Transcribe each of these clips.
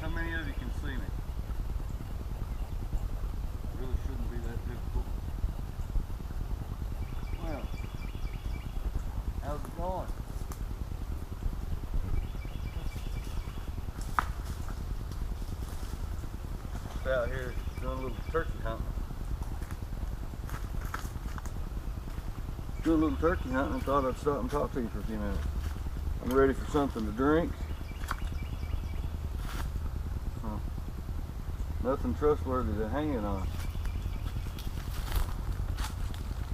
how many of you can see me. It really shouldn't be that difficult. Well, how's it going? Just out here doing a little turkey hunting. Doing a little turkey hunting and thought I'd stop and talk to you for a few minutes. I'm ready for something to drink. Nothing trustworthy to hang it on.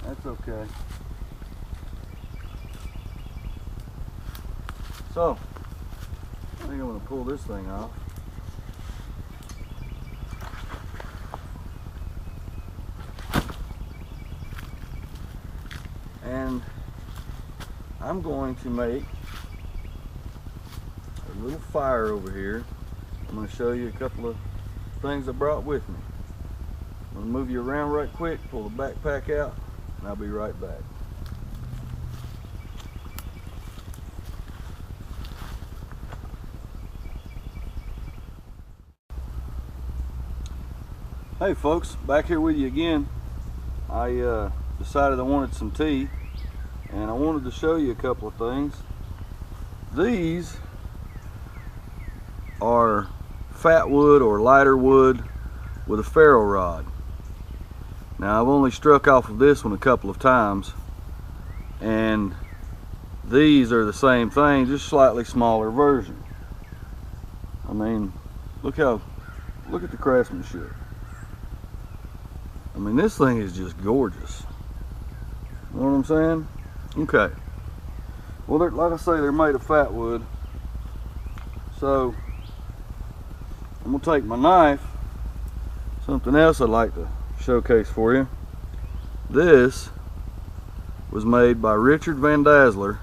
That's okay. So, I think I'm going to pull this thing off. And I'm going to make a little fire over here. I'm going to show you a couple of things I brought with me. I'm going to move you around right quick, pull the backpack out, and I'll be right back. Hey folks, back here with you again. I decided I wanted some tea, and I wanted to show you a couple of things. These are fat wood or lighter wood with a ferro rod. Now I've only struck off of this one a couple of times, and these are the same thing, just slightly smaller version. I mean, look at the craftsmanship. I mean, this thing is just gorgeous. You know what I'm saying? Okay. Well, like I say, they're made of fat wood. So I'm gonna take my knife. Something else I'd like to showcase for you. This was made by Richard VanDasler,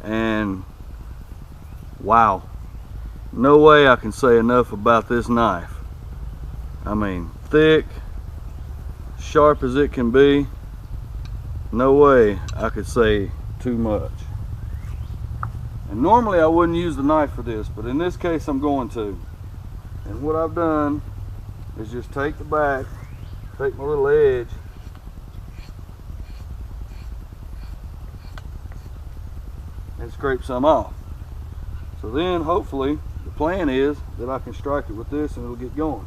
and wow, no way I can say enough about this knife. I mean, thick, sharp as it can be. No way I could say too much. And normally I wouldn't use the knife for this, but in this case I'm going to. And what I've done is just take the back, take my little edge, and scrape some off. So then hopefully the plan is that I can strike it with this and it'll get going.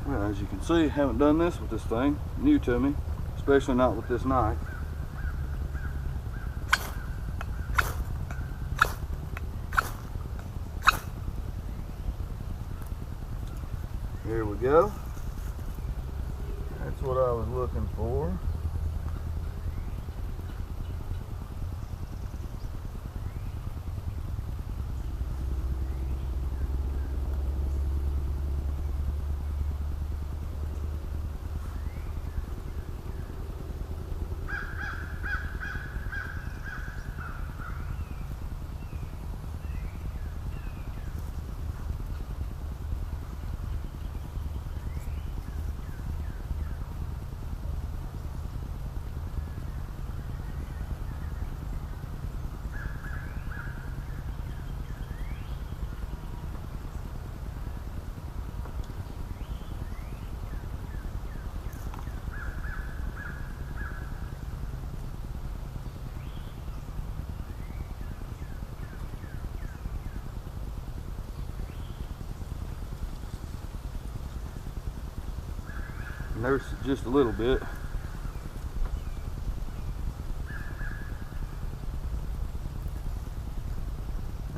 Well, as you can see, I haven't done this with this thing. New to me, especially not with this knife. Here we go. That's what I was looking for. Nurse it just a little bit.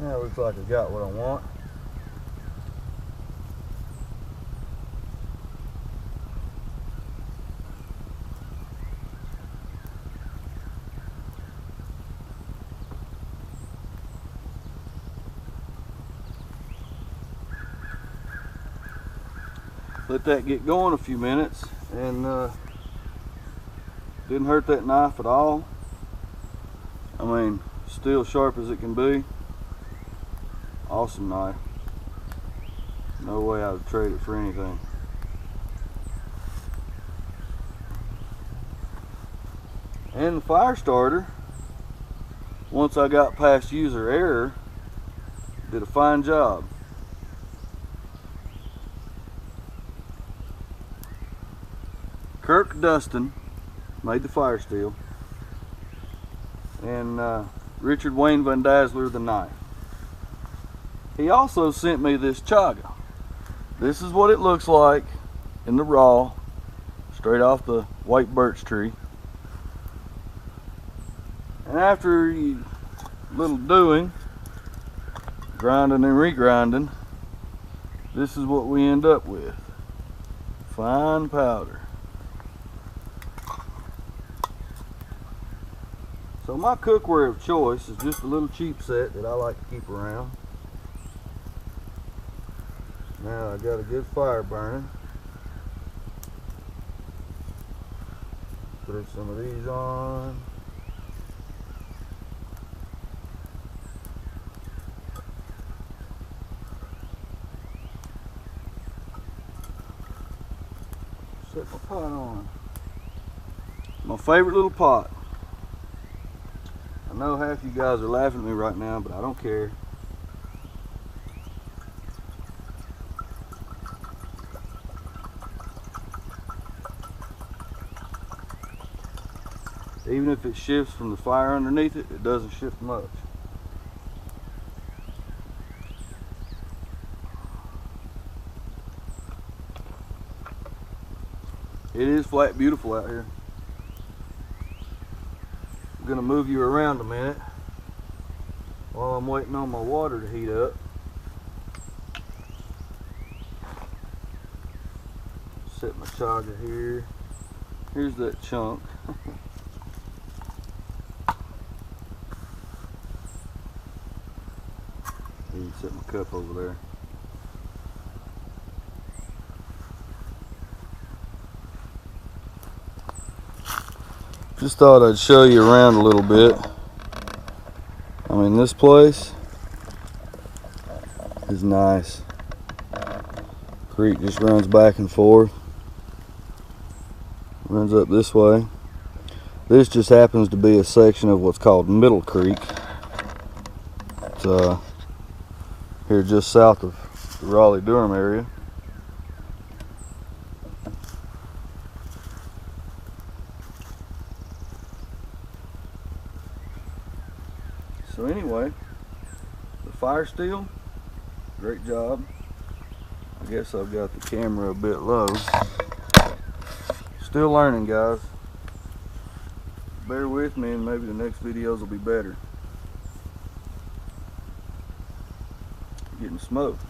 Yeah, looks like I got what I want. Let that get going a few minutes, and didn't hurt that knife at all. I mean, still sharp as it can be. Awesome knife. No way I would trade it for anything. And the fire starter, once I got past user error, did a fine job. Kirk Dustin made the fire steel, and Wane VanDasler the knife. He also sent me this Chaga. This is what it looks like in the raw, straight off the white birch tree. And after a little doing, grinding and regrinding, this is what we end up with. Fine powder. So my cookware of choice is just a little cheap set that I like to keep around. Now I got a good fire burning. Throw some of these on. Set my pot on. My favorite little pot. I know half you guys are laughing at me right now, but I don't care. Even if it shifts from the fire underneath it, it doesn't shift much. It is flat beautiful out here. I'm gonna move you around a minute while I'm waiting on my water to heat up. Set my Chaga here. Here's that chunk. You can set my cup over there. Just thought I'd show you around a little bit. I mean, this place is nice. Creek just runs back and forth. Runs up this way. This just happens to be a section of what's called Middle Creek. It's here just south of the Raleigh-Durham area. So anyway, the fire steel, great job. I guess I've got the camera a bit low. Still learning, guys. Bear with me and maybe the next videos will be better. Getting smoked.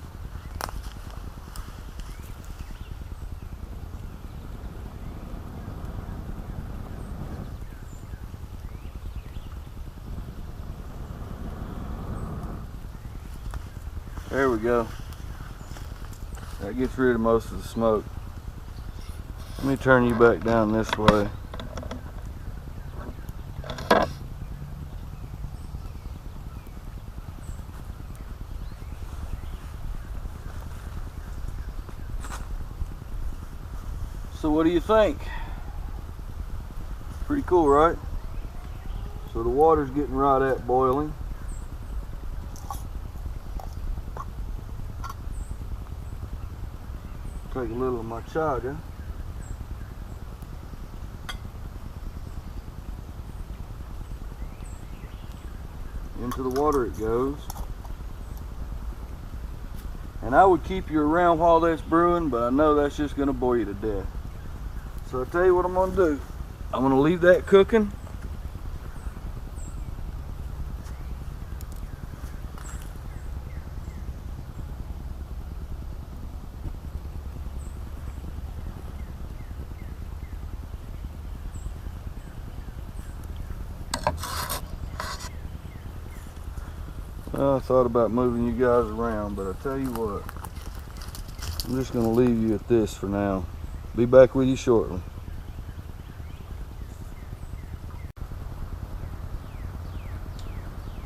There we go. That gets rid of most of the smoke. Let me turn you back down this way. So what do you think? Pretty cool, right? So the water's getting right at boiling. Take a little of my Chaga. Into the water it goes. And I would keep you around while that's brewing, but I know that's just going to bore you to death. So I'll tell you what I'm going to do. I'm going to leave that cooking. I thought about moving you guys around, but I tell you what, I'm just going to leave you at this for now. Be back with you shortly.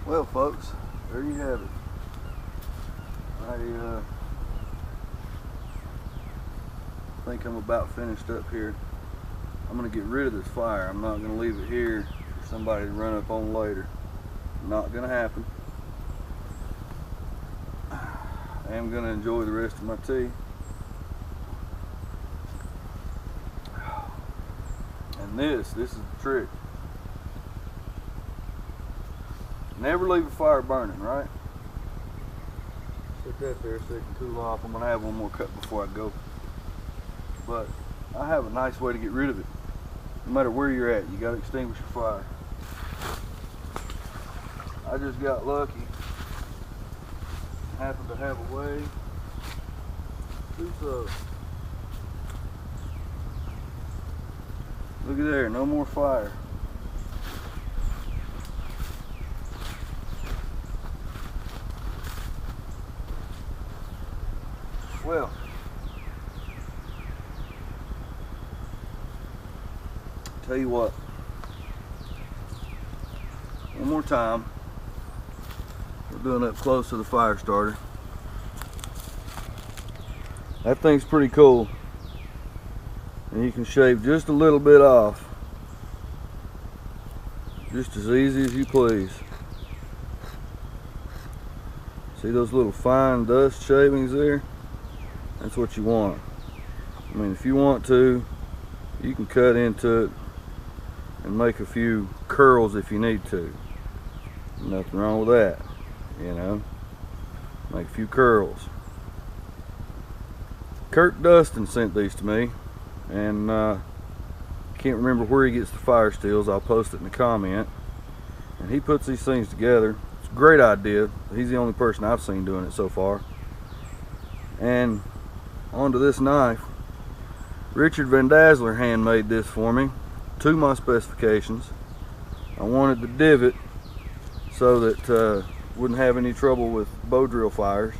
Well, folks, there you have it. I think I'm about finished up here. I'm going to get rid of this fire. I'm not going to leave it here for somebody to run up on later. Not going to happen. I am going to enjoy the rest of my tea. And this is the trick. Never leave a fire burning, right? Put that there so it can cool off. I'm going to have one more cut before I go. But I have a nice way to get rid of it. No matter where you're at, you got to extinguish your fire. I just got lucky. Happened to have a way to so. Look at there, no more fire. Well, tell you what, one more time. We're doing up close to the fire starter. That thing's pretty cool. And you can shave just a little bit off. Just as easy as you please. See those little fine dust shavings there? That's what you want. I mean, if you want to, you can cut into it and make a few curls if you need to. Nothing wrong with that, you know. Make a few curls. Kirk Dustin sent these to me, and can't remember where he gets the fire steels. I'll post it in the comment. And he puts these things together. It's a great idea. He's the only person I've seen doing it so far. And onto this knife. Richard VanDasler handmade this for me to my specifications. I wanted the divot so that wouldn't have any trouble with bow drill fires,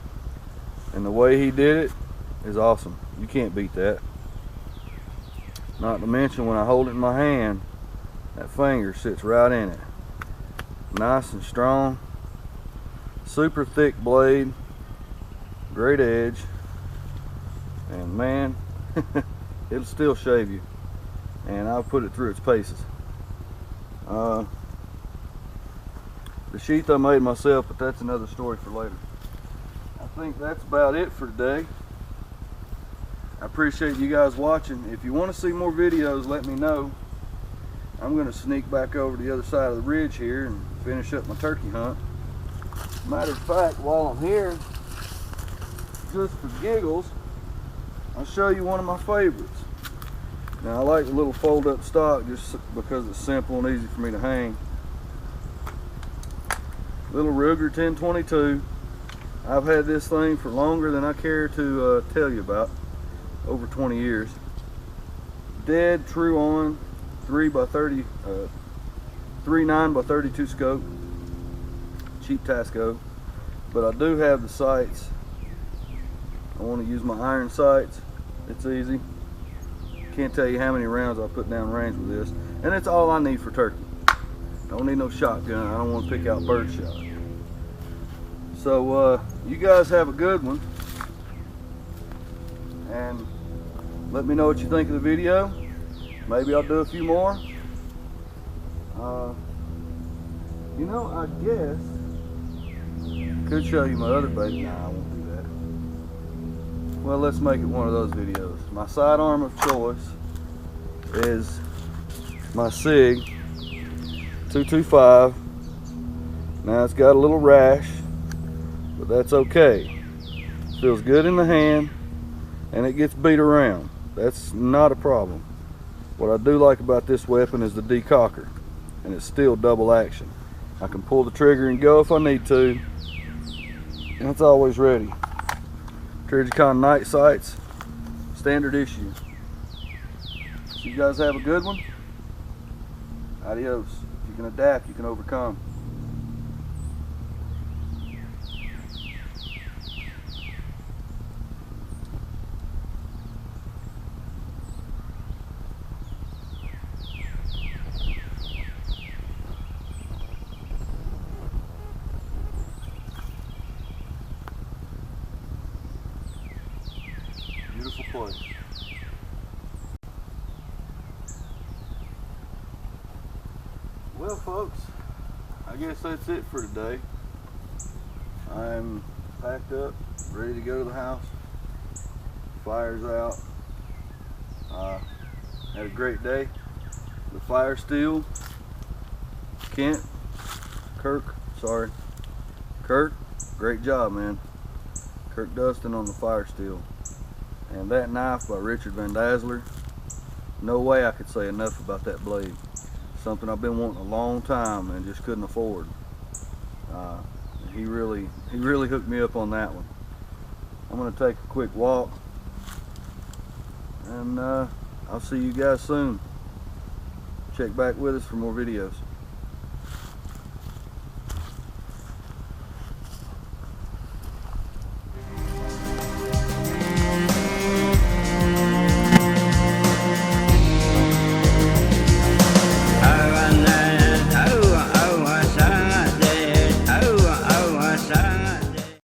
and the way he did it is awesome. You can't beat that. Not to mention when I hold it in my hand, that finger sits right in it. Nice and strong. Super thick blade. Great edge. And man, it'll still shave you. And I'll put it through its paces. The sheath I made myself, but that's another story for later. I think that's about it for today. I appreciate you guys watching. If you want to see more videos, let me know. I'm going to sneak back over to the other side of the ridge here and finish up my turkey hunt. Matter of fact, while I'm here, just for giggles, I'll show you one of my favorites. Now, I like the little fold-up stock just because it's simple and easy for me to hang. Little Ruger 1022. I've had this thing for longer than I care to tell you about. Over 20 years. Dead true on 3x30, 3.9 by 32 scope. Cheap Tasco. But I do have the sights. I want to use my iron sights. It's easy. Can't tell you how many rounds I put down range with this. And it's all I need for turkey. Don't need no shotgun. I don't want to pick out birdshot. So you guys have a good one. And let me know what you think of the video. Maybe I'll do a few more. You know, I guess I could show you my other bait. Nah, I won't do that. Well, let's make it one of those videos. My sidearm of choice is my SIG 225. Now it's got a little rash, but that's okay. Feels good in the hand, and it gets beat around. That's not a problem. What I do like about this weapon is the decocker, and it's still double action. I can pull the trigger and go if I need to, and it's always ready. Trijicon night sights, standard issue. So you guys have a good one. Adios. If you can adapt, you can overcome. Beautiful place. Well, folks, I guess that's it for today. I'm packed up, ready to go to the house. Fire's out. Had a great day. The fire steel. Kirk, great job, man. Kirk Dustin on the fire steel. And that knife by Richard VanDasler. No way I could say enough about that blade. Something I've been wanting a long time and just couldn't afford. He really hooked me up on that one. I'm gonna take a quick walk, and I'll see you guys soon. Check back with us for more videos.